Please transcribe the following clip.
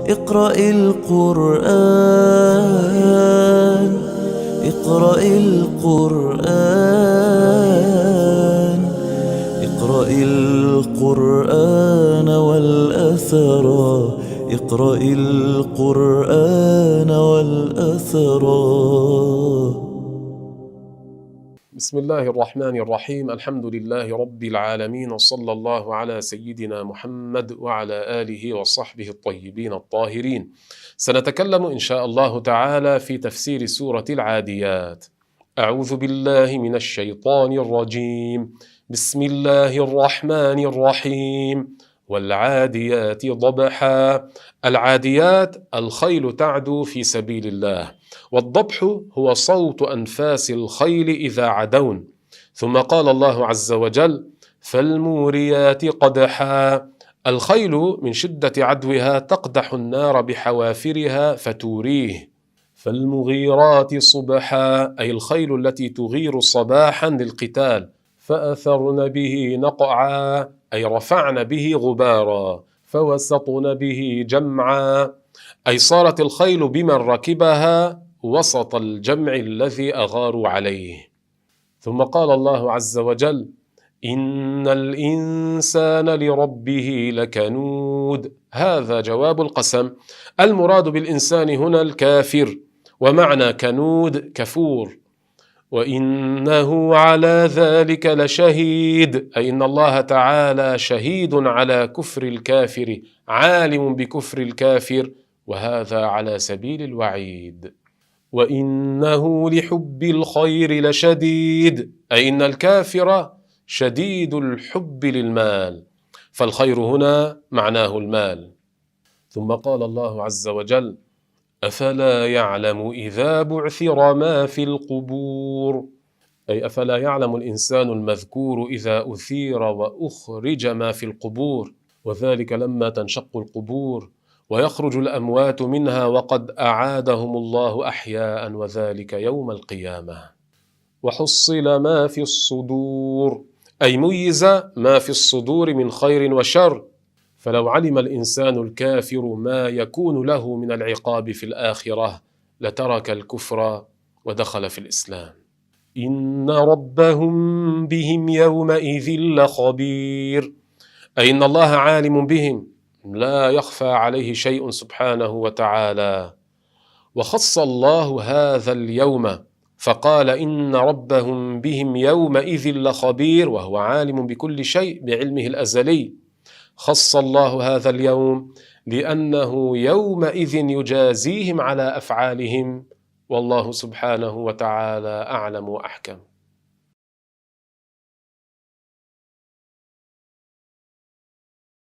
اقرأ القرآن، اقرأ القرآن، اقرأ القرآن والأثرا، اقرأ القرآن والأثرا. بسم الله الرحمن الرحيم. الحمد لله رب العالمين، وصلى الله على سيدنا محمد وعلى آله وصحبه الطيبين الطاهرين. سنتكلم إن شاء الله تعالى في تفسير سورة العاديات. أعوذ بالله من الشيطان الرجيم. بسم الله الرحمن الرحيم. والعاديات ضبحا. العاديات الخيل تعدو في سبيل الله، والضبح هو صوت أنفاس الخيل إذا عدون. ثم قال الله عز وجل: فالموريات قدحا. الخيل من شدة عدوها تقدح النار بحوافرها فتوريه. فالمغيرات صبحا، أي الخيل التي تغير صباحا للقتال. فأثرن به نقعا، أي رفعن به غبارا. فوسطن به جمعا، أي صارت الخيل بمن ركبها وسط الجمع الذي أغاروا عليه. ثم قال الله عز وجل: إن الإنسان لربه لكنود. هذا جواب القسم. المراد بالإنسان هنا الكافر، ومعنى كنود كفور. وإنه على ذلك لشهيد، أي إن الله تعالى شهيد على كفر الكافر، عالم بكفر الكافر، وهذا على سبيل الوعيد. وإنه لحب الخير لشديد، أي إن الكافر شديد الحب للمال، فالخير هنا معناه المال. ثم قال الله عز وجل: أفلا يعلم إذا بعثر ما في القبور، أي أفلا يعلم الإنسان المذكور إذا أثير وأخرج ما في القبور، وذلك لما تنشق القبور ويخرج الأموات منها وقد أعادهم الله أحياء، وذلك يوم القيامة. وحصل ما في الصدور، أي ميز ما في الصدور من خير وشر، فلو علم الإنسان الكافر ما يكون له من العقاب في الآخرة لترك الكفر ودخل في الإسلام. إن ربهم بهم يومئذ لخبير، أي إن الله عالم بهم، لا يخفى عليه شيء سبحانه وتعالى. وخص الله هذا اليوم فقال: إن ربهم بهم يومئذ لخبير، وهو عالم بكل شيء بعلمه الأزلي. خص الله هذا اليوم لأنه يومئذ يجازيهم على أفعالهم، والله سبحانه وتعالى أعلم وأحكم.